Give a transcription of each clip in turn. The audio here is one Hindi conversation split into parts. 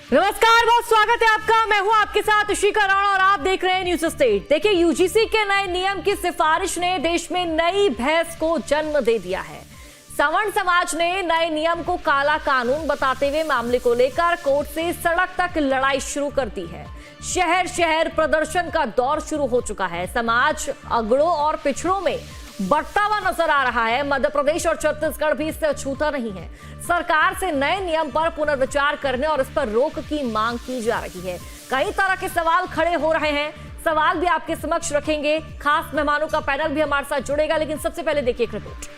नमस्कार, बहुत स्वागत है आपका। मैं हूं आपके साथ ऋषिका राणा और आप देख रहे हैं न्यूज स्टेट। देखिए, यूजीसी के नए नियम की सिफारिश ने देश में नई बहस को जन्म दे दिया है। सवर्ण समाज ने नए नियम को काला कानून बताते हुए मामले को लेकर कोर्ट से सड़क तक लड़ाई शुरू कर दी है। शहर शहर प्रदर्शन का दौर शुरू हो चुका है। समाज अगड़ों और पिछड़ों में बढ़ता हुआ नजर आ रहा है। मध्य प्रदेश और छत्तीसगढ़ भी इससे अछूता नहीं है। सरकार से नए नियम पर पुनर्विचार करने और इस पर रोक की मांग की जा रही है। कई तरह के सवाल खड़े हो रहे हैं। सवाल भी आपके समक्ष रखेंगे। खास मेहमानों का पैनल भी हमारे साथ जुड़ेगा, लेकिन सबसे पहले देखिए एक रिपोर्ट।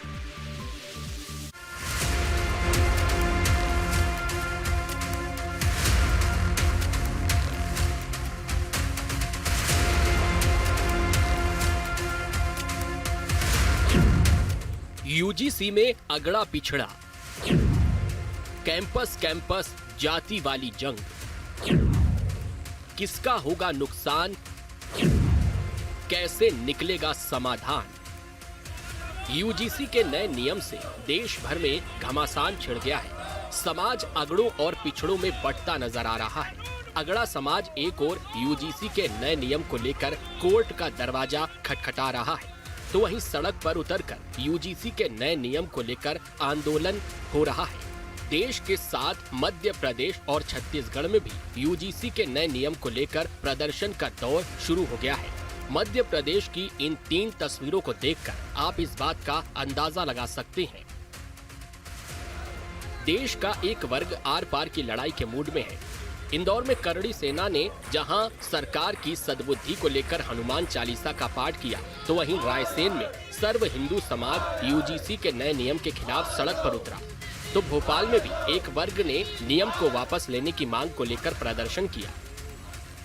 यूजीसी में अगड़ा पिछड़ा, कैंपस कैंपस जाति वाली जंग, किसका होगा नुकसान, कैसे निकलेगा समाधान। यूजीसी के नए नियम से देश भर में घमासान छिड़ गया है। समाज अगड़ों और पिछड़ों में बंटता नजर आ रहा है। अगड़ा समाज एक ओर यूजीसी के नए नियम को लेकर कोर्ट का दरवाजा खटखटा रहा है, तो वहीं सड़क पर उतरकर यूजीसी के नए नियम को लेकर आंदोलन हो रहा है। देश के साथ मध्य प्रदेश और छत्तीसगढ़ में भी यूजीसी के नए नियम को लेकर प्रदर्शन का दौर शुरू हो गया है। मध्य प्रदेश की इन 3 तस्वीरों को देखकर आप इस बात का अंदाजा लगा सकते हैं। देश का एक वर्ग आर पार की लड़ाई के मूड में है। इंदौर में करड़ी सेना ने जहां सरकार की सद्बुद्धि को लेकर हनुमान चालीसा का पाठ किया, तो वहीं रायसेन में सर्व हिंदू समाज यूजीसी के नए नियम के खिलाफ सड़क पर उतरा। तो भोपाल में भी एक वर्ग ने नियम को वापस लेने की मांग को लेकर प्रदर्शन किया।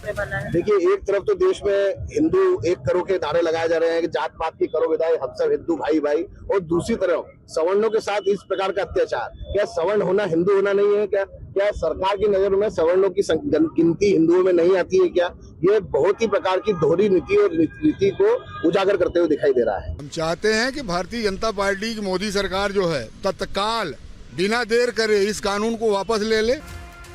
देखिए, एक तरफ तो देश में हिंदू एक करो के नारे लगाए जा रहे हैं कि जात पात की करो विदाई, हम सब हिंदू भाई भाई, और दूसरी तरफ सवर्णों के साथ इस प्रकार का अत्याचार। क्या सवर्ण होना हिंदू होना नहीं है? क्या सरकार की नजर में सवर्णों की गिनती हिंदुओं में नहीं आती है? क्या ये बहुत ही प्रकार की दोहरी नीति और नीति को उजागर करते हुए दिखाई दे रहा है। हम चाहते हैं कि भारतीय जनता पार्टी की मोदी सरकार जो है तत्काल बिना देर करे इस कानून को वापस ले ले।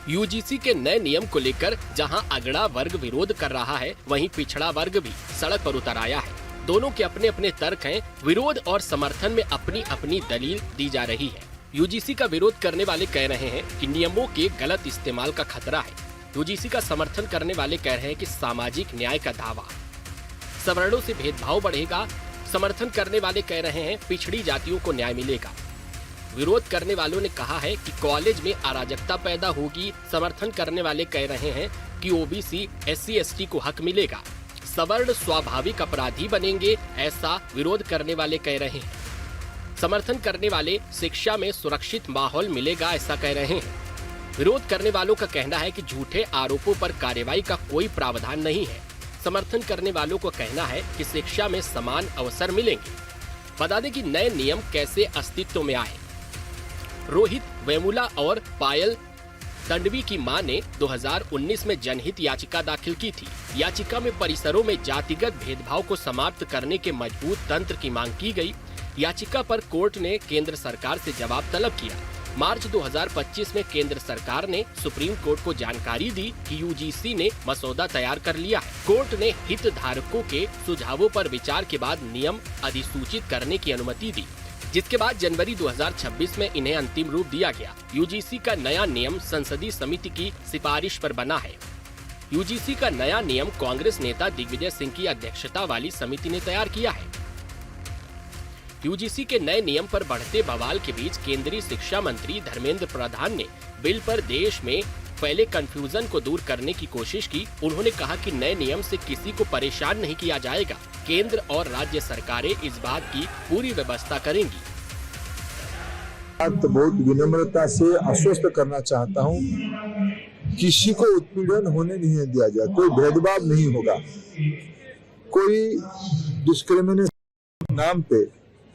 यूजीसी के नए नियम को लेकर जहां अगड़ा वर्ग विरोध कर रहा है, वहीं पिछड़ा वर्ग भी सड़क पर उतर आया है। दोनों के अपने अपने तर्क हैं। विरोध और समर्थन में अपनी अपनी दलील दी जा रही है। यूजीसी का विरोध करने वाले कह रहे हैं कि नियमों के गलत इस्तेमाल का खतरा है। यूजीसी का समर्थन करने वाले कह रहे हैं कि सामाजिक न्याय का दावा, सवर्णों से भेदभाव बढ़ेगा। समर्थन करने वाले कह रहे हैं पिछड़ी जातियों को न्याय मिलेगा। विरोध करने वालों ने कहा है कि कॉलेज में अराजकता पैदा होगी। समर्थन करने वाले कह रहे हैं कि ओबीसी एससी एसटी को हक मिलेगा। सवर्ण स्वाभाविक अपराधी बनेंगे, ऐसा विरोध करने वाले कह रहे हैं। समर्थन करने वाले शिक्षा में सुरक्षित माहौल मिलेगा, ऐसा कह रहे हैं। विरोध करने वालों का कहना है कि झूठे आरोपों पर कार्रवाई का कोई प्रावधान नहीं है। समर्थन करने वालों को कहना है कि शिक्षा में समान अवसर मिलेंगे। बता दें कि नए नियम कैसे अस्तित्व में आए। रोहित वेमुला और पायल तंडवी की मां ने 2019 में जनहित याचिका दाखिल की थी। याचिका में परिसरों में जातिगत भेदभाव को समाप्त करने के मजबूत तंत्र की मांग की गई। याचिका पर कोर्ट ने केंद्र सरकार से जवाब तलब किया। मार्च 2025 में केंद्र सरकार ने सुप्रीम कोर्ट को जानकारी दी कि यूजीसी ने मसौदा तैयार कर लिया है। कोर्ट ने हितधारकों के सुझावों पर विचार के बाद नियम अधिसूचित करने की अनुमति दी, जिसके बाद जनवरी 2026 में इन्हें अंतिम रूप दिया गया। यूजीसी का नया नियम संसदीय समिति की सिफारिश पर बना है। यूजीसी का नया नियम कांग्रेस नेता दिग्विजय सिंह की अध्यक्षता वाली समिति ने तैयार किया है। यूजीसी के नए नियम पर बढ़ते बवाल के बीच केंद्रीय शिक्षा मंत्री धर्मेंद्र प्रधान ने बिल पर देश में फैले कंफ्यूजन को दूर करने की कोशिश की। उन्होंने कहा कि नए नियम से किसी को परेशान नहीं किया जाएगा। केंद्र और राज्य सरकारें इस बात की पूरी व्यवस्था करेंगी। बहुत विनम्रता से आश्वस्त करना चाहता हूँ, किसी को उत्पीड़न होने नहीं दिया जाए, कोई भेदभाव नहीं होगा, कोई डिस्क्रिमिनेशन नाम पे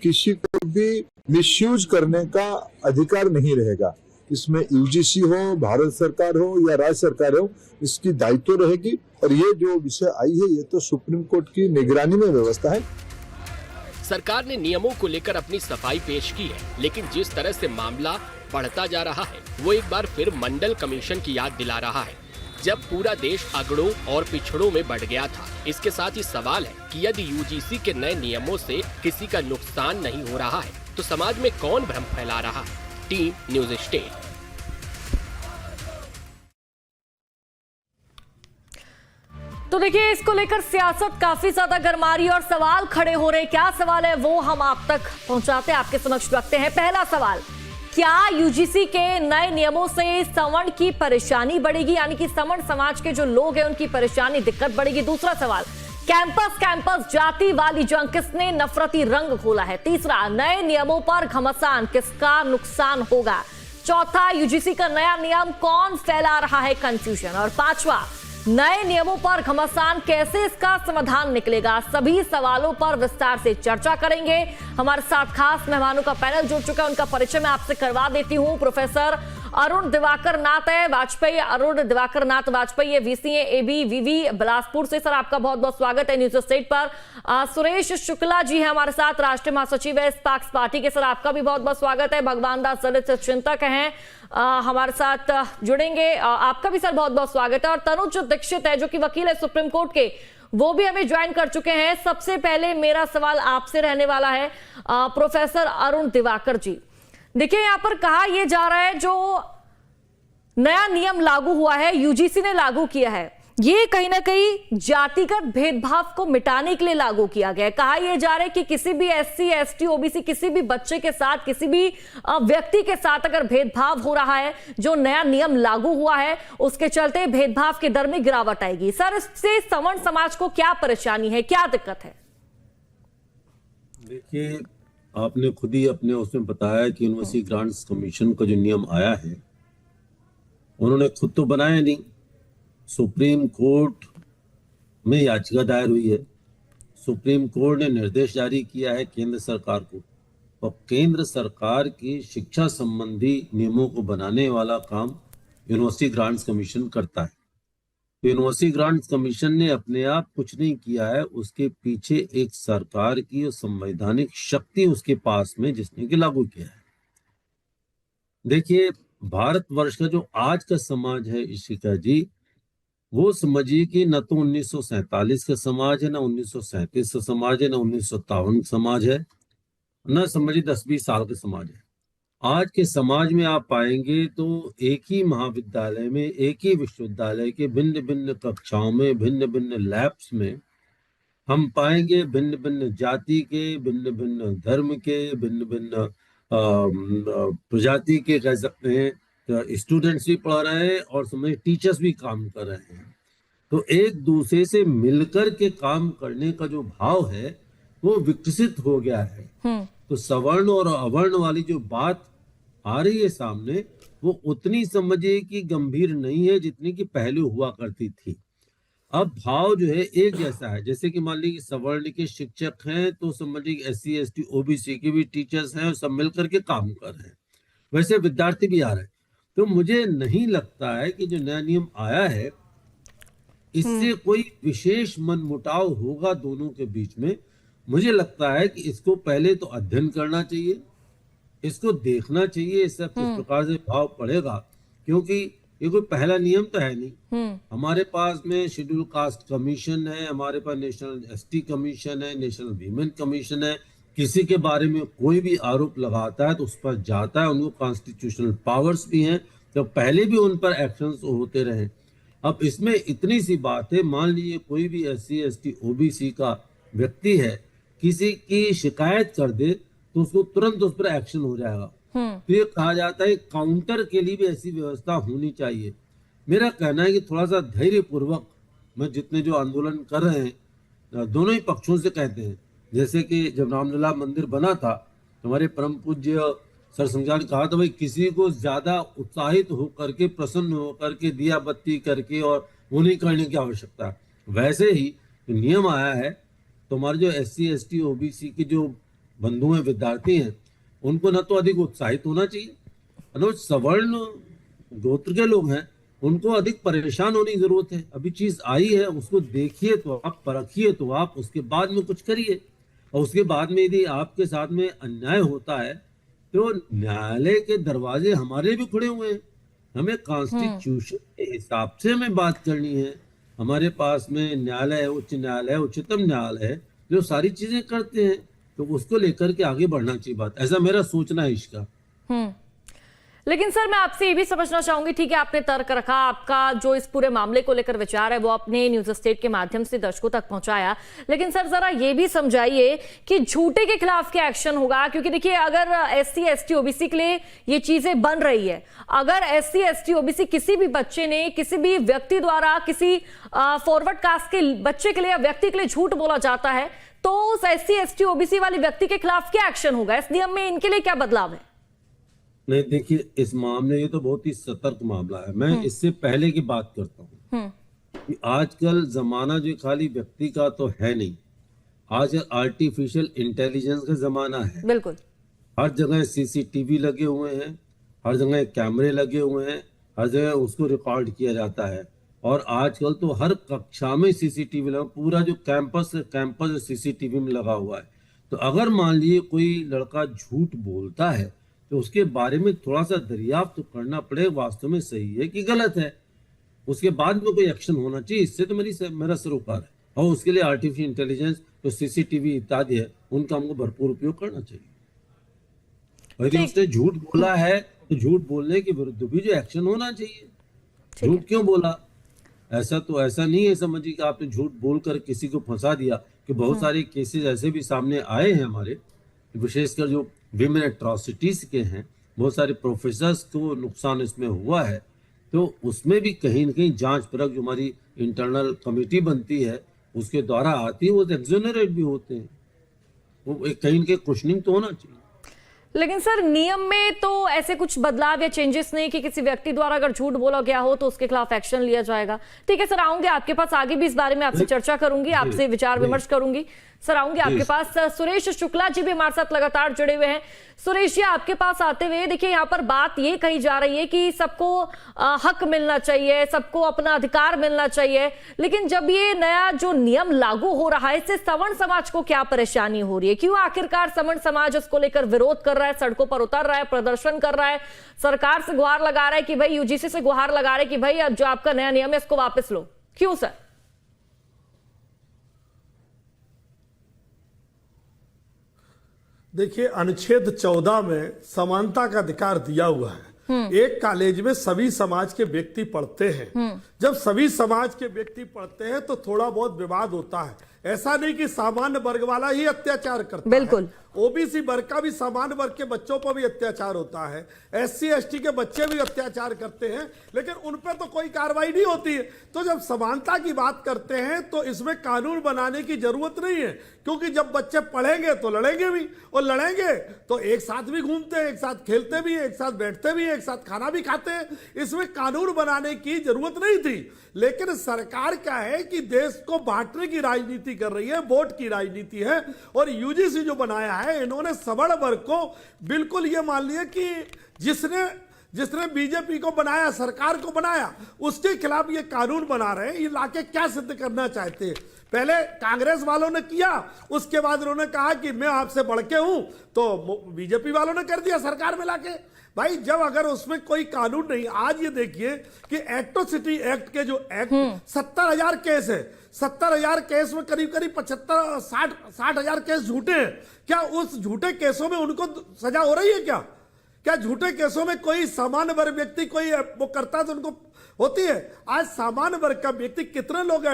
किसी को भी मिसयूज करने का अधिकार नहीं रहेगा। इसमें यूजीसी हो, भारत सरकार हो या राज्य सरकार हो, इसकी दायित्व रहेगी। और ये जो विषय आई है, ये तो सुप्रीम कोर्ट की निगरानी में व्यवस्था है। सरकार ने नियमों को लेकर अपनी सफाई पेश की है, लेकिन जिस तरह से मामला बढ़ता जा रहा है वो एक बार फिर मंडल कमीशन की याद दिला रहा है, जब पूरा देश अगड़ों और पिछड़ों में बढ़ गया था। इसके साथ ही सवाल है कि यदि यूजीसी के नए नियमों से किसी का नुकसान नहीं हो रहा है तो समाज में कौन भ्रम फैला रहा है। Team news state. तो देखिए, इसको लेकर सियासत काफी ज्यादा गर्मा रही है और सवाल खड़े हो रहे हैं। क्या सवाल है वो हम आप तक पहुंचाते हैं, आपके समक्ष रखते हैं। पहला सवाल, क्या यूजीसी के नए नियमों से सवर्ण की परेशानी बढ़ेगी, यानी कि सवर्ण समाज के जो लोग हैं उनकी परेशानी, दिक्कत बढ़ेगी? दूसरा सवाल, कैंपस जाति वाली जंग, किसने नफरती रंग खोला है? तीसरा, नए नियमों पर घमासान, किसका नुकसान होगा? चौथा, यूजीसी का नया नियम कौन फैला रहा है कंफ्यूजन? और पांचवा, नए नियमों पर घमासान, कैसे इसका समाधान निकलेगा? सभी सवालों पर विस्तार से चर्चा करेंगे। हमारे साथ खास मेहमानों का पैनल जुड़ चुका है, उनका परिचय मैं आपसे करवा देती हूं। प्रोफेसर अरुण दिवाकर नाथ वाजपेयी, अरुण दिवाकर नाथ वाजपेयी, वीसीए एबी विवि बिलासपुर से। सर, आपका बहुत बहुत स्वागत है न्यूज स्टेट पर। सुरेश शुक्ला जी हैं हमारे साथ, राष्ट्रीय महासचिव है स्पार्क्स पार्टी के। सर, आपका भी बहुत बहुत स्वागत है। भगवान दास दलित चिंतक हैं हमारे साथ जुड़ेंगे, आपका भी सर बहुत बहुत स्वागत है। और तनुज दीक्षित है जो कि वकील है सुप्रीम कोर्ट के, वो भी हमें ज्वाइन कर चुके हैं। सबसे पहले मेरा सवाल आपसे रहने वाला है प्रोफेसर अरुण दिवाकर जी। देखिए, यहां पर कहा यह जा रहा है जो नया नियम लागू हुआ है, यूजीसी ने लागू किया है, ये कहीं ना कहीं जातिगत भेदभाव को मिटाने के लिए लागू किया गया है। कहा यह जा रहा है कि किसी भी एससी एसटी ओबीसी, किसी भी बच्चे के साथ, किसी भी व्यक्ति के साथ अगर भेदभाव हो रहा है, जो नया नियम लागू हुआ है उसके चलते भेदभाव के दर में गिरावट आएगी। सर, इससे सवर्ण समाज को क्या परेशानी है, क्या दिक्कत है? देखिए, आपने खुद ही अपने उसमें बताया कि यूनिवर्सिटी ग्रांट्स कमीशन का जो नियम आया है उन्होंने खुद तो बनाया नहीं, सुप्रीम कोर्ट में याचिका दायर हुई है। सुप्रीम कोर्ट ने निर्देश जारी किया है केंद्र सरकार को, और केंद्र सरकार की शिक्षा संबंधी नियमों को बनाने वाला काम यूनिवर्सिटी ग्रांट्स कमीशन करता है। तो यूनिवर्सिटी ग्रांट्स कमीशन ने अपने आप कुछ नहीं किया है, उसके पीछे एक सरकार की संवैधानिक शक्ति उसके पास में जिसने कि लागू किया है। देखिए, भारतवर्ष का जो आज का समाज है इशिका जी, वो समझिए कि न तो 1947 का समाज है, ना 1937 का समाज है, ना 1957 का समाज है, न समझिए 10-20 साल का समाज है। आज के समाज में आप पाएंगे तो एक ही महाविद्यालय में, एक ही विश्वविद्यालय के भिन्न भिन्न कक्षाओं में, भिन्न भिन्न लैब्स में हम पाएंगे भिन्न भिन्न जाति के, भिन्न भिन्न धर्म के, भिन्न भिन्न प्रजाति के, कह सकते हैं स्टूडेंट्स भी पढ़ रहे हैं और समझिए टीचर्स भी काम कर रहे हैं। तो एक दूसरे से मिलकर के काम करने का जो भाव है वो विकसित हो गया है। तो सवर्ण और अवर्ण वाली जो बात आ रही है सामने, वो उतनी समझिए कि गंभीर नहीं है जितनी कि पहले हुआ करती थी। अब भाव जो है एक जैसा है, जैसे कि मान लीजिए सवर्ण के शिक्षक हैं तो समझिए एससी एसटी ओबीसी के भी टीचर्स हैं और सब मिलकर के काम कर रहे हैं, वैसे विद्यार्थी भी आ रहे हैं। तो मुझे नहीं लगता है कि जो नया नियम आया है इससे कोई विशेष मनमुटाव होगा दोनों के बीच में। मुझे लगता है कि इसको पहले तो अध्ययन करना चाहिए, इसको देखना चाहिए इससे किस प्रकार से भाव पड़ेगा, क्योंकि ये कोई पहला नियम तो है नहीं। हमारे पास में शेड्यूल कास्ट कमीशन है, हमारे पास नेशनल एसटी कमीशन है, नेशनल वीमेन कमीशन है। किसी के बारे में कोई भी आरोप लगाता है तो उस पर जाता है, उनको कॉन्स्टिट्यूशनल पावर्स भी हैं, तो पहले भी उन पर एक्शंस होते रहे। अब इसमें इतनी सी बात है, मान लीजिए कोई भी एससी एसटी ओबीसी का व्यक्ति है, किसी की शिकायत कर दे तो उसको तुरंत उस पर एक्शन हो जाएगा। तो ये कहा जाता है काउंटर के लिए भी ऐसी व्यवस्था होनी चाहिए। मेरा कहना है कि थोड़ा सा धैर्य पूर्वक, मैं जितने जो आंदोलन कर रहे हैं दोनों ही पक्षों से कहते हैं, जैसे कि जब रामलला मंदिर बना था हमारे परम पूज्य सर संज्ञान ने कहा था भाई किसी को ज्यादा उत्साहित होकर के, प्रसन्न होकर के, दिया बत्ती करके और वो नहीं करने की आवश्यकता है। वैसे ही नियम आया है तो हमारे जो एससी एसटी ओबीसी के जो बंधु हैं, विद्यार्थी हैं, उनको न तो अधिक उत्साहित होना चाहिए, न सवर्ण गोत्र के लोग हैं उनको अधिक परेशान होने की जरूरत है। अभी चीज आई है, उसको देखिए तो आप, परखिए तो आप, उसके बाद में कुछ करिए। और उसके बाद में यदि आपके साथ में अन्याय होता है तो न्यायालय के दरवाजे हमारे भी खुले हुए हैं। हमें कॉन्स्टिट्यूशन के हिसाब से हमें बात करनी है। हमारे पास में न्यायालय है, उच्च न्यायालय, उच्चतम न्यायालय है, जो सारी चीजें करते हैं, तो उसको लेकर के आगे बढ़ना चाहिए बात। ऐसा मेरा सोचना है इसका। लेकिन सर मैं आपसे ये भी समझना चाहूंगी, ठीक है आपने तर्क रखा, आपका जो इस पूरे मामले को लेकर विचार है वो अपने न्यूज स्टेट के माध्यम से दर्शकों तक पहुंचाया, लेकिन सर जरा ये भी समझाइए कि झूठे के खिलाफ क्या एक्शन होगा? क्योंकि देखिए अगर SC ST OBC के लिए ये चीजें बन रही है, अगर SC ST OBC किसी भी बच्चे ने किसी भी व्यक्ति द्वारा किसी फॉरवर्ड कास्ट के बच्चे के लिए या व्यक्ति के लिए झूठ बोला जाता है तो उस SC ST OBC वाले व्यक्ति के खिलाफ क्या एक्शन होगा? इस नियम में इनके लिए क्या बदलाव है? नहीं देखिए, इस मामले ये तो बहुत ही सतर्क मामला है। मैं इससे पहले की बात करता हूँ कि आजकल जमाना जो खाली व्यक्ति का तो है नहीं, आज आर्टिफिशियल इंटेलिजेंस का जमाना है। बिल्कुल, हर जगह CCTV लगे हुए हैं, हर जगह कैमरे लगे हुए हैं, हर जगह उसको रिकॉर्ड किया जाता है। और आजकल तो हर कक्षा में CCTV लगा, पूरा जो कैंपस CCTV में लगा हुआ है। तो अगर मान लीजिए कोई लड़का झूठ बोलता है तो उसके बारे में थोड़ा सा दरियाफ्त तो करना पड़े, वास्तव में सही है कि गलत है, उसके बाद में कोई एक्शन होना चाहिए। इससे तो मेरा सरोकार है, और उसके लिए आर्टिफिशियल इंटेलिजेंस जो CCTV इत्यादि है उनका हमको भरपूर उपयोग करना चाहिए। यदि उसने झूठ बोला है तो झूठ बोलने के विरुद्ध भी जो एक्शन होना चाहिए। झूठ क्यों बोला, ऐसा नहीं है समझिए कि आपने झूठ बोलकर किसी को फंसा दिया, कि बहुत सारे केसेस ऐसे भी सामने आए हैं हमारे, विशेषकर जो विमेन एट्रोसिटीज के हैं, बहुत सारे प्रोफेसर्स को नुकसान इसमें हुआ है। तो उसमें भी कहीं न कहीं जांच परख जो हमारी इंटरनल कमेटी बनती है उसके द्वारा आती है, वो एक्सोनरेट भी होते हैं। वो कहीं न कहीं क्वेश्चनिंग तो होना चाहिए। लेकिन सर नियम में तो ऐसे कुछ बदलाव या चेंजेस नहीं कि किसी व्यक्ति द्वारा अगर झूठ बोला गया हो तो उसके खिलाफ एक्शन लिया जाएगा। ठीक है सर, आऊंगे आपके पास, आगे भी इस बारे में आपसे चर्चा करूंगी, आपसे विचार विमर्श करूंगी। सर आऊंगे आपके पास। सुरेश शुक्ला जी भी हमारे साथ लगातार जुड़े हुए हैं। सुरेश जी, आपके पास आते हुए देखिए यहाँ पर बात ये कही जा रही है कि सबको हक मिलना चाहिए, सबको अपना अधिकार मिलना चाहिए, लेकिन जब ये नया जो नियम लागू हो रहा है इससे सवर्ण समाज को क्या परेशानी हो रही है? क्यों आखिरकार सवर्ण समाज इसको लेकर विरोध कर रहा है, सड़कों पर उतर रहा है, प्रदर्शन कर रहा है, सरकार से गुहार लगा रहा है कि भाई, UGC से गुहार लगा रहा है कि भाई अब जो आपका नया नियम है इसको वापस लो? क्यों सर? देखिए, अनुच्छेद 14 में समानता का अधिकार दिया हुआ है। एक कॉलेज में सभी समाज के व्यक्ति पढ़ते हैं। जब सभी समाज के व्यक्ति पढ़ते हैं तो थोड़ा बहुत विवाद होता है। ऐसा नहीं कि सामान्य वर्ग वाला ही अत्याचार करता है। बिल्कुल, OBC वर्ग का भी, सामान्य वर्ग के बच्चों पर भी अत्याचार होता है। SC ST के बच्चे भी अत्याचार करते हैं, लेकिन उन पर तो कोई कार्रवाई नहीं होती है। तो जब समानता की बात करते हैं तो इसमें कानून बनाने की जरूरत नहीं है, क्योंकि जब बच्चे पढ़ेंगे तो लड़ेंगे भी, और लड़ेंगे तो एक साथ भी घूमते हैं, एक साथ खेलते भी हैं, एक साथ बैठते भी हैं, एक साथ खाना भी खाते हैं। इसमें कानून बनाने की जरूरत नहीं थी। लेकिन सरकार क्या है कि देश को बांटने की राजनीति कर रही है, वोट की राजनीति है। और UGC जो बनाया है, इन्होंने सवर्ण वर्ग को बिल्कुल ये मान लिया कि जिसने बीजेपी को बनाया, सरकार को बनाया, उसके खिलाफ ये कानून बना रहे हैं। ये लाके क्या सिद्ध करना चाहते हैं? पहले कांग्रेस वालों ने किया, उसके बाद उन्होंने कहा कि मैं आपसे बढ़ के हूं, तो बीजेपी वालों ने कर दिया सरकार में लाके। भाई, जब अगर उसमें कोई कानून नहीं, आज ये देखिए कि एट्रोसिटी एक्ट के जो एक्ट 70,000 केस है, 70,000 केस में करीब 60,000 केस झूठे हैं। क्या उस झूठे केसों में उनको सजा हो रही है? क्या झूठे केसों में कोई सामान्य वर्ग व्यक्ति कोई वो करता है तो उनको होती है? आज सामान्य वर्ग का व्यक्ति, कितने लोग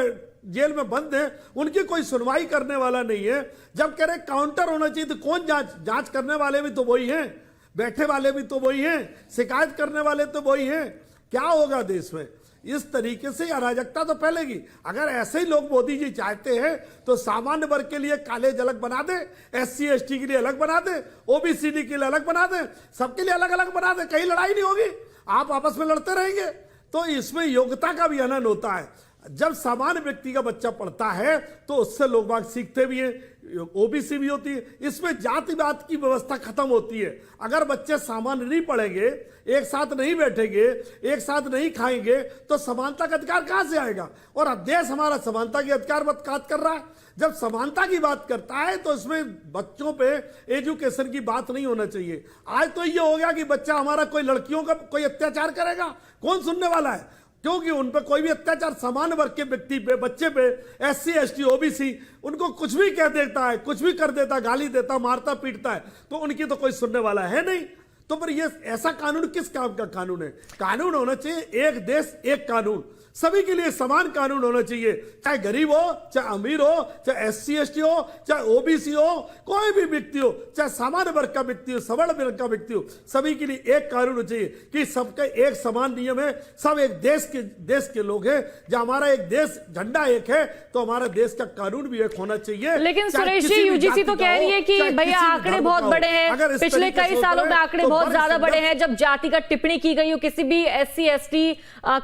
जेल में बंद हैं, उनकी कोई सुनवाई करने वाला नहीं है। जब कह रहे काउंटर होना चाहिए तो कौन जांच करने वाले भी तो वही हैं, बैठे वाले भी तो वही हैं, शिकायत करने वाले तो वही हैं। क्या होगा देश में? इस तरीके से अराजकता तो फैलेगी। अगर ऐसे ही लोग मोदी जी चाहते हैं तो सामान्य वर्ग के लिए कॉलेज अलग बना दे, SC ST के लिए अलग बना दे, OBCD के लिए अलग बना दे, सबके लिए अलग अलग बना दे। कहीं लड़ाई नहीं होगी, आप आपस में लड़ते रहेंगे। तो इसमें योग्यता का भी हनन होता है। जब सामान्य व्यक्ति का बच्चा पढ़ता है तो उससे लोग बाग सीखते भी हैं, ओबीसी भी होती है, इसमें जातिवाद की व्यवस्था खत्म होती है। अगर बच्चे सामान्य नहीं पढ़ेंगे, एक साथ नहीं बैठेंगे, एक साथ नहीं खाएंगे, तो समानता का अधिकार कहां से आएगा? और देश हमारा समानता के अधिकार बात कर रहा है। जब समानता की बात करता है तो इसमें बच्चों पे एजुकेशन की बात नहीं होना चाहिए। आज तो ये हो गया कि बच्चा हमारा कोई लड़कियों का कोई अत्याचार करेगा, कौन सुनने वाला है? क्योंकि उन पर कोई भी अत्याचार सामान्य वर्ग के व्यक्ति पे, बच्चे पे, SC ST OBC, उनको कुछ भी कह देता है, कुछ भी कर देता, गाली देता, मारता पीटता है, तो उनकी तो कोई सुनने वाला है नहीं। तो पर ये ऐसा कानून किस काम का कानून है? कानून होना चाहिए एक देश एक कानून, सभी के लिए समान कानून होना चाहिए, चाहे गरीब हो, चाहे अमीर हो, चाहे SC ST हो, चाहे OBC हो, कोई भी व्यक्ति हो, चाहे सामान्य वर्ग का व्यक्ति हो, सवर्ण वर्ग का व्यक्ति हो, सभी के लिए एक कानून होना चाहिए कि सबका एक समान नियम है। सब एक देश के लोग हैं। जब हमारा एक देश झंडा एक है तो हमारा देश का कानून भी एक होना चाहिए। लेकिन सुरेश जी, UGC तो कह रही है कि भैया आंकड़े बहुत बड़े हैं, पिछले कई सालों में आंकड़े बहुत ज्यादा बड़े हैं जब जातिगत टिप्पणी की गई हो किसी भी SC ST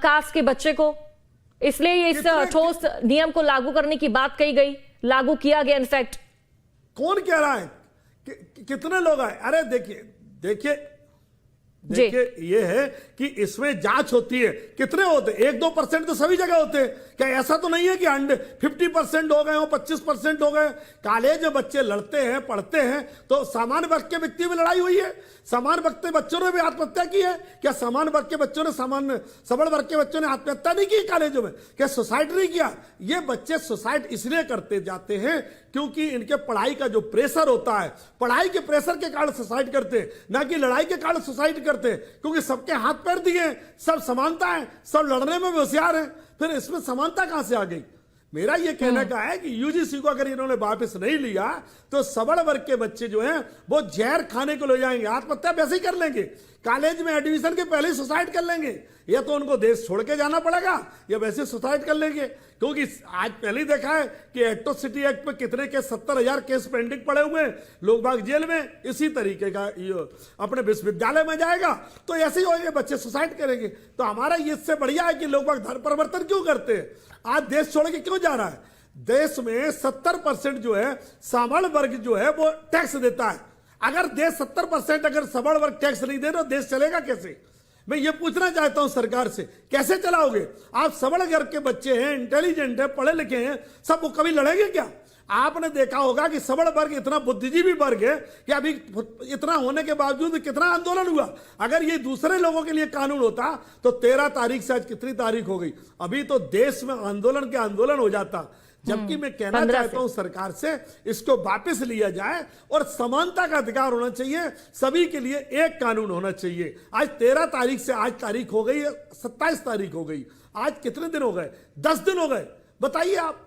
कास्ट के बच्चे को, इसलिए इस ठोस नियम को लागू करने की बात कही गई, लागू किया गया। इनफैक्ट कौन कह रहा है? कितने लोग आए? अरे देखिए ये है कि इसमें जांच होती है। कितने होते? 1-2% तो सभी जगह होते हैं। क्या ऐसा तो नहीं है कि 50% हो गए हो, 25% हो गए? कॉलेज में बच्चे लड़ते हैं, पढ़ते हैं, तो सामान्य वर्ग के व्यक्ति में लड़ाई हुई है, सामान्य वर्ग के बच्चों ने भी आत्महत्या की है। क्या सामान्य वर्ग के बच्चों ने सबल वर्ग के बच्चों ने आत्महत्या नहीं की कॉलेजों में? क्या सुसाइड नहीं किया? ये बच्चे सुसाइड इसलिए करते जाते हैं क्योंकि इनके पढ़ाई का जो प्रेशर होता है, पढ़ाई के प्रेशर के कारण सुसाइड करते हैं, ना कि लड़ाई के कारण सुसाइड करते हैं। क्योंकि सबके हाथ पैर दिए, सब समानता है, सब लड़ने में होशियार है, फिर इसमें समानता कहां से आ गई? मेरा ये कहने का है कि UGC को अगर इन्होंने वापस नहीं लिया तो सबल वर्ग के बच्चे जो हैं वो जहर खाने को ले जाएंगे, आत्महत्या वैसे ही कर लेंगे, कॉलेज में एडमिशन के पहले ही सुसाइड कर लेंगे, या तो उनको देश छोड़ के जाना पड़ेगा या वैसे सुसाइड कर लेंगे। क्योंकि आज पहले ही देखा है कि एट्रोसिटी एक्ट पे कितने के 70,000 केस पेंडिंग पड़े हुए हैं, लोग बाग जेल में। इसी तरीके का अपने विश्वविद्यालय में जाएगा तो ऐसे ही होंगे, बच्चे सुसाइड करेंगे। तो हमारा ये इससे बढ़िया है कि लोग बाग धर्म परिवर्तन क्यों करते हैं? आज देश छोड़ के क्यों जा रहा है? देश में 70% जो है सामान्य वर्ग जो है वो टैक्स देता है। अगर देश 70% अगर सबल वर्ग टैक्स नहीं दे तो देश चलेगा कैसे? मैं ये पूछना चाहता हूं सरकार से, कैसे चलाओगे? आप सबल वर्ग के बच्चे हैं, इंटेलिजेंट है, पढ़े लिखे हैं, सब वो कभी लड़ेंगे क्या? आपने देखा होगा कि सबल वर्ग इतना बुद्धिजीवी वर्ग है कि अभी इतना होने के बावजूद कितना आंदोलन हुआ। अगर ये दूसरे लोगों के लिए कानून होता तो 13 तारीख से आज कितनी तारीख हो गई? अभी तो देश में आंदोलन के आंदोलन हो जाता। जबकि मैं कहना चाहता हूं सरकार से इसको वापस लिया जाए और समानता का अधिकार होना चाहिए, सभी के लिए एक कानून होना चाहिए। आज 13 तारीख से आज तारीख हो गई, 27 तारीख हो गई, आज कितने दिन हो गए? 10 दिन हो गए, बताइए आप।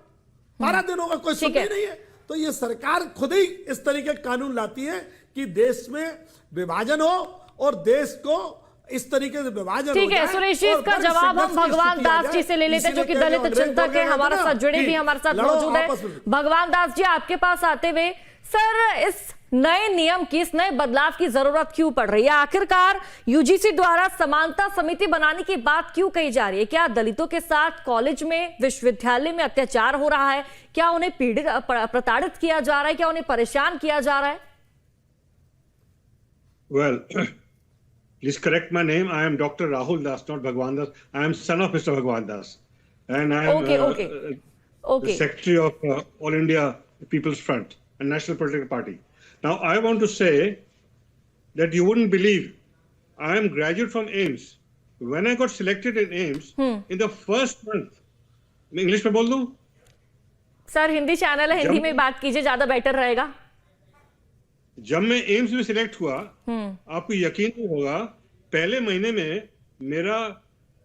12 दिन होगा, कोई सुनवाई नहीं है। तो ये सरकार खुद ही इस तरीके का कानून लाती है कि देश में विभाजन हो और देश को इस तरीके से विभाजन। ठीक है सुरेश जी, इसका जवाब हम भगवान दास जी से ले लेते जो कि दलित चिंतक है, हमारे साथ जुड़े भी हमारे साथ मौजूद है। भगवान दास जी, आपके पास आते हुए, सर इस नए नियम की, इस नए बदलाव की जरूरत क्यों पड़ रही है? आखिरकार UGC द्वारा समानता समिति बनाने की बात क्यों कही जा रही है? क्या दलितों के साथ कॉलेज में, विश्वविद्यालय में अत्याचार हो रहा है? क्या उन्हें पीड़ित प्रताड़ित किया जा रहा है? क्या उन्हें परेशान किया जा रहा है? Well, please correct my name. I am Dr. Rahul Das, not Bhagwan Das. I am son of Mr. Bhagwan Das, and I am the secretary of All India People's Front, a national political party. Now, I want to say that you wouldn't believe I am graduate from AIMS. When I got selected in AIMS, in the first month, मैं इंग्लिश में बोल दूं? सर हिंदी चैनल है, हिंदी में बात कीजिए, ज्यादा बेटर रहेगा। जब मैं एम्स में सिलेक्ट हुआ, आपको यकीन नहीं होगा, पहले महीने में मेरा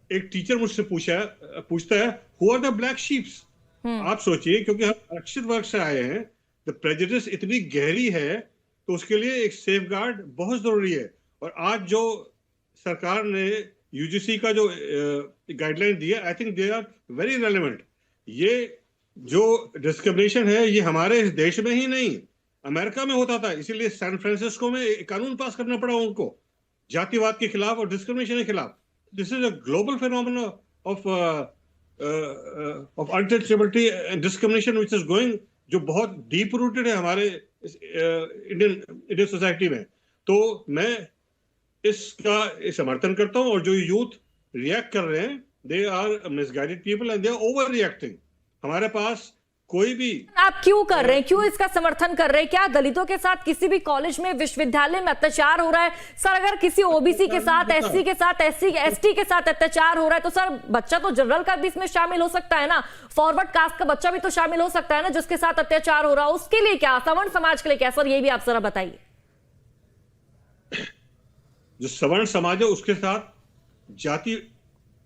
एक टीचर मुझसे पूछता है, who are the black sheeps? आप सोचिए, क्योंकि हम आरक्षित वर्ग से आए हैं, द प्रेजुडिस इतनी गहरी है, तो उसके लिए एक सेफगार्ड बहुत जरूरी है। और आज जो सरकार ने UGC का जो गाइडलाइन दिया, I think they are very relevant. ये जो डिस्क्रिमिनेशन है, ये हमारे इस देश में ही नहीं, अमेरिका में होता था, इसीलिए सैन फ्रांसिस्को में एक कानून पास करना पड़ा उनको जातिवाद के खिलाफ और डिस्क्रिमिनेशन के खिलाफ। This is a global phenomena of of untouchability and discrimination which is going, जो बहुत डीप रूटेड है हमारे इंडियन सोसाइटी में। तो मैं इसका समर्थन करता हूं, और जो यूथ रिएक्ट कर रहे हैं, they are misguided people and they are over reacting. हमारे पास कोई भी, आप क्यों कर रहे हैं, क्यों इसका समर्थन कर रहे हैं? क्या दलितों के साथ किसी भी कॉलेज में, विश्वविद्यालय में अत्याचार हो रहा है? सर अगर किसी ओबीसी के साथ, एससी के साथ, एसटी के साथ अत्याचार हो रहा है तो सर बच्चा तो जनरल का भी इसमें शामिल हो सकता है ना, फॉरवर्ड कास्ट का बच्चा भी तो शामिल हो सकता है ना जिसके साथ अत्याचार हो रहा है। उसके लिए क्या, सवर्ण समाज के लिए क्या? सर ये भी आप जरा बताइए। जो सवर्ण समाज है उसके साथ जाति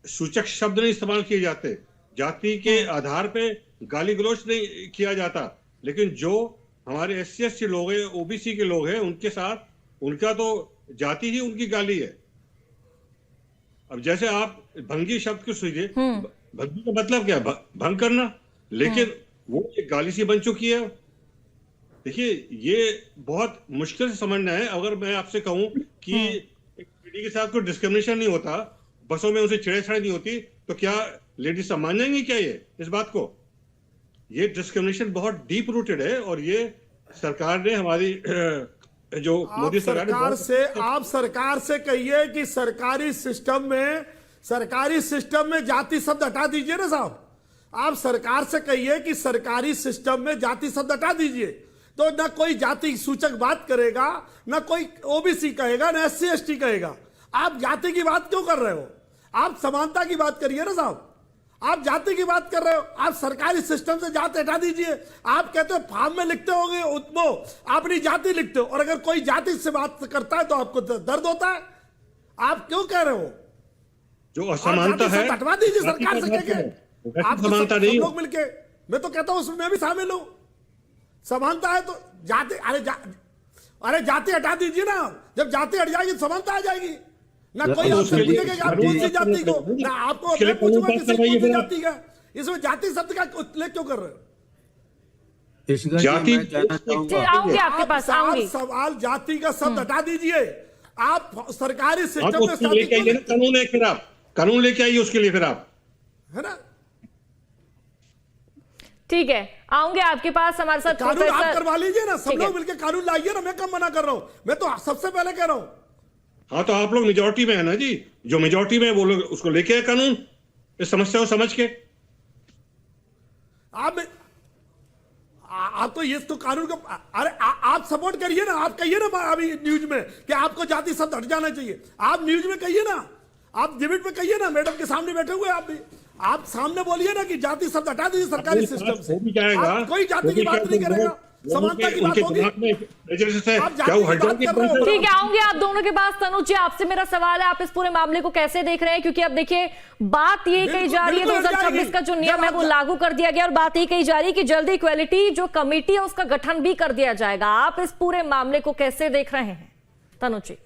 सूचक शब्द नहीं इस्तेमाल किए जाते, जाति के आधार पे गाली गलौज नहीं किया जाता, लेकिन जो हमारे SC ST लोग हैं, OBC के लोग हैं, उनके साथ उनका तो जाति ही उनकी गाली है। अब जैसे आप भंगी शब्द को सुनिए, भंगी का मतलब क्या है? भंग करना, लेकिन वो एक गाली सी बन चुकी है। देखिए ये बहुत मुश्किल से समझना है। अगर मैं आपसे कहूं कि एक लेडी के साथ कोई डिस्क्रिमिनेशन नहीं होता, बसों में उसे छेड़छाड़ नहीं होती, तो क्या लेडी सम्मान जाएंगी क्या ये इस बात को? ये डिस्क्रिमिनेशन बहुत डीप रूटेड है, और ये सरकार ने, हमारी जो मोदी सरकार से, आप सरकार से कहिए कि सरकारी सिस्टम में जाति शब्द हटा दीजिए ना साहब। आप सरकार से कहिए कि सरकारी सिस्टम में जाति शब्द हटा दीजिए, तो ना कोई जाति सूचक बात करेगा, ना कोई ओबीसी कहेगा, ना SC ST कहेगा। आप जाति की बात क्यों कर रहे हो? आप समानता की बात करिए ना साहब। आप जाति की बात कर रहे हो, आप सरकारी सिस्टम से जाति हटा दीजिए। आप कहते हो फॉर्म में लिखते होगे वो अपनी जाति लिखते हो, और अगर कोई जाति से बात करता है तो आपको दर्द होता है। आप क्यों कह रहे हो? जो असमानता है हटवा दीजिए सरकार से कह, आप सब लोग मिलके। मैं तो कहता हूं उसमें मैं भी शामिल हूं। समानता है तो जाति, अरे जाति हटा दीजिए ना। जब जाति हट जाएगी समानता आ जाएगी ना। कोई आपसे पूछेगा आप कौन सी जाति को, ना आपको मैं पूछूंगा किसी कौन सी जाति का। इसमें जाति शब्द का उल्लेख क्यों कर रहे हो? जाति आऊंगी आपके पास, आऊंगी। सवाल जाति का शब्द हटा दीजिए। आप सरकारी सिस्टम में कानून है, फिर आप कानून लेके आइए उसके लिए, फिर आप, है ना? ठीक है, आऊंगे आपके पास। हमारे साथ कानून आप करवा लीजिए ना, सब लोग मिलकर कानून लाइए ना। मैं कब मना कर रहा हूं, मैं तो सबसे पहले कह रहा हूं। हाँ तो आप लोग मेजोरिटी में है ना जी, जो मेजोरिटी में वो लोग उसको लेके आए कानून, इस समस्या को समझ के। आप तो ये तो कानून को, अरे आप सपोर्ट करिए ना। आप कहिए ना अभी न्यूज में कि आपको जाति शब्द हट जाना चाहिए। आप न्यूज में कहिए ना, आप डिबेट में कहिए ना, मैडम के सामने बैठे हुए आप भी, आप सामने बोलिए ना कि जाति शब्द हटा दीजिए सरकारी सिस्टम से। कोई जाति की बात नहीं करेगा, समानता की बात होगी। ठीक है, आऊंगी आप दोनों के पास। तनुज जी, आपसे मेरा सवाल है, आप इस पूरे मामले को कैसे देख रहे हैं? क्योंकि अब देखिए बात ये कही जा रही है 2026 का जो नियम है वो लागू कर दिया गया, और बात ये कही जा रही है कि जल्दी इक्वालिटी जो कमेटी है उसका गठन भी कर दिया जाएगा। आप इस पूरे मामले को कैसे देख रहे हैं तनुज जी?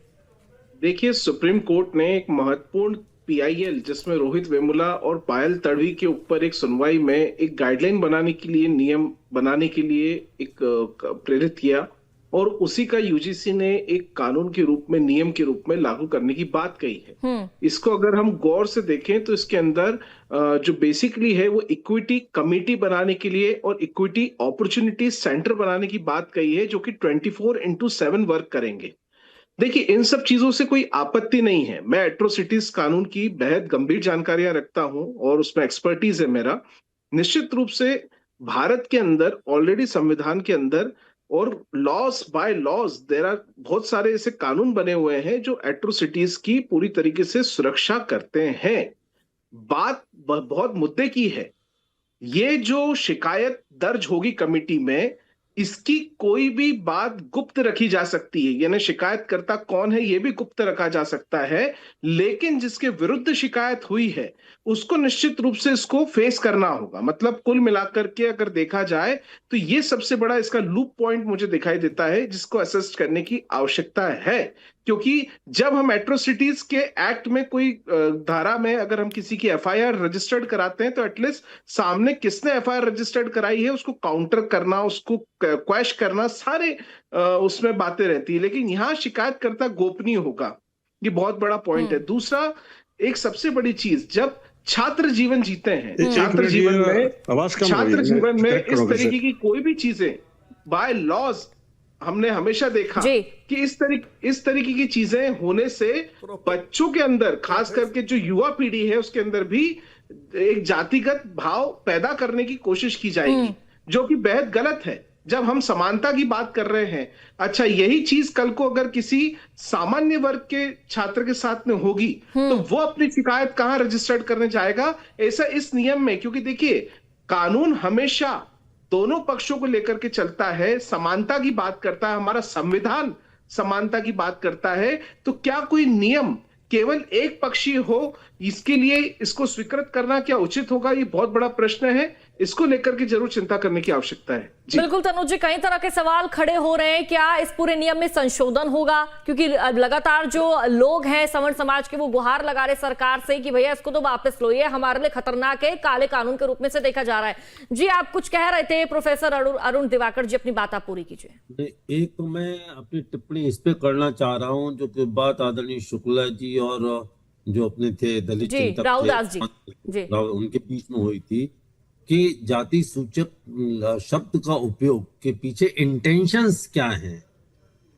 देखिए, सुप्रीम कोर्ट ने एक महत्वपूर्ण PIL जिसमें रोहित वेमुला और पायल तड़वी के ऊपर एक सुनवाई में एक गाइडलाइन बनाने के लिए, नियम बनाने के लिए एक प्रेरित किया, और उसी का UGC ने एक कानून के रूप में, नियम के रूप में लागू करने की बात कही है। इसको अगर हम गौर से देखें तो इसके अंदर जो बेसिकली है वो इक्विटी कमेटी बनाने के लिए और इक्विटी अपॉर्चुनिटी सेंटर बनाने की बात कही है, जो कि 24/7 वर्क करेंगे। देखिए, इन सब चीजों से कोई आपत्ति नहीं है। मैं एट्रोसिटीज कानून की बेहद गंभीर जानकारियां रखता हूं और उसमें एक्सपर्टीज है मेरा। निश्चित रूप से भारत के अंदर ऑलरेडी संविधान के अंदर और laws bylaws there are बहुत सारे ऐसे कानून बने हुए हैं जो एट्रोसिटीज की पूरी तरीके से सुरक्षा करते हैं। बात बहुत मुद्दे की है। ये जो शिकायत दर्ज होगी कमेटी में, इसकी कोई भी बात गुप्त रखी जा सकती है, यानी शिकायतकर्ता कौन है ये भी गुप्त रखा जा सकता है, लेकिन जिसके विरुद्ध शिकायत हुई है उसको निश्चित रूप से इसको फेस करना होगा। मतलब कुल मिलाकर के अगर देखा जाए तो ये सबसे बड़ा इसका लूप पॉइंट मुझे दिखाई देता है जिसको असेस करने की आवश्यकता है। क्योंकि जब हम एट्रोसिटीज के एक्ट में कोई धारा में अगर हम किसी की FIR रजिस्टर्ड कराते हैं तो एटलीस्ट सामने किसने FIR रजिस्टर्ड कराई है उसको काउंटर करना, उसको क्वेश करना, सारे उसमें बातें रहती है। लेकिन यहां शिकायतकर्ता गोपनीय होगा, ये बहुत बड़ा पॉइंट है। दूसरा, एक सबसे बड़ी चीज, जब छात्र जीवन जीते हैं, एक छात्र मिनट, जीवन ये में आवाज कम हो रही है, छात्र जीवन में correct इस करोगे तरीके सर। की कोई भी चीजें बाय लॉज हमने हमेशा देखा जी। कि इस तरीके की चीजें होने से बच्चों के अंदर, खास करके जो युवा पीढ़ी है उसके अंदर भी एक जातिगत भाव पैदा करने की कोशिश की जाएगी, जो कि बेहद गलत है। जब हम समानता की बात कर रहे हैं, अच्छा यही चीज कल को अगर किसी सामान्य वर्ग के छात्र के साथ में होगी तो वो अपनी शिकायत कहां रजिस्टर्ड करने जाएगा? ऐसा इस नियम में, क्योंकि देखिए कानून हमेशा दोनों पक्षों को लेकर के चलता है, समानता की बात करता है, हमारा संविधान समानता की बात करता है, तो क्या कोई नियम केवल एक पक्षीय हो, इसके लिए इसको स्वीकृत करना क्या उचित होगा? ये बहुत बड़ा प्रश्न है, इसको लेकर के जरूर चिंता करने की आवश्यकता है। जी। बिल्कुल तनुज जी, कई तरह के सवाल खड़े हो रहे हैं, क्या इस पूरे नियम में संशोधन होगा? क्योंकि लगातार जो लोग हैं सवर्ण समाज के, वो गुहार लगा रहे सरकार से कि भैया इसको तो वापस लो, ये हमारे लिए खतरनाक है, काले कानून के रूप में से देखा जा रहा है। जी आप कुछ कह रहे थे प्रोफेसर अरुण दिवाकर जी, अपनी बात आप पूरी कीजिए। एक तो मैं अपनी टिप्पणी इस पे करना चाह रहा हूँ, जो कि बात आदरणीय शुक्ला जी और जो अपने थे दलित चिंतक राहुल दास जी जी, उनके बीच में हुई थी कि जाति सूचक शब्द का उपयोग के पीछे इंटेंशंस क्या हैं।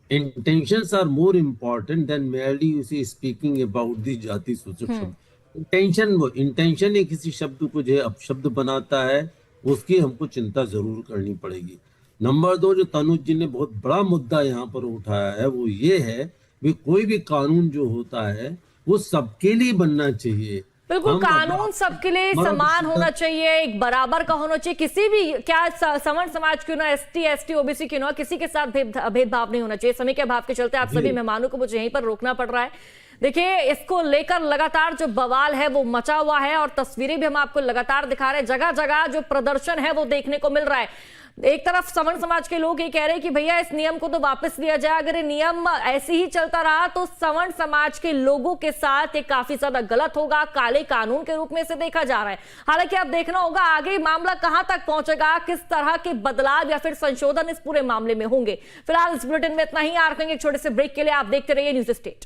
Intentions are more important than merely speaking about दी जाति सूचक शब्द। इंटेंशन है किसी शब्द को जो अपशब्द बनाता है, उसकी हमको चिंता जरूर करनी पड़ेगी। नंबर 2, जो तनुज जी ने बहुत बड़ा मुद्दा यहाँ पर उठाया है, वो ये है कि कोई भी कानून जो होता है वो सबके लिए बनना चाहिए। बिल्कुल, कानून सबके लिए समान होना चाहिए, एक बराबर का होना चाहिए, किसी भी, क्या सवर्ण समाज क्यों ना, एसटी, एसटी, ओबीसी क्यों ना, किसी के साथ भेदभाव नहीं होना चाहिए। समय के अभाव के चलते आप सभी मेहमानों को मुझे यहीं पर रोकना पड़ रहा है। देखिए, इसको लेकर लगातार जो बवाल है वो मचा हुआ है और तस्वीरें भी हम आपको लगातार दिखा रहे हैं। जगह जगह जो प्रदर्शन है वो देखने को मिल रहा है। एक तरफ सवर्ण समाज के लोग ये कह रहे हैं कि भैया इस नियम को तो वापस लिया जाए, अगर ये नियम ऐसे ही चलता रहा तो सवर्ण समाज के लोगों के साथ ये काफी ज्यादा गलत होगा, काले कानून के रूप में इसे देखा जा रहा है। हालांकि अब देखना होगा आगे मामला कहां तक पहुंचेगा, किस तरह के बदलाव या फिर संशोधन इस पूरे मामले में होंगे। फिलहाल इस बुलेटिन में इतना ही। आ रखेंगे एक छोटे से ब्रेक के लिए, आप देखते रहिए न्यूज़ स्टेट।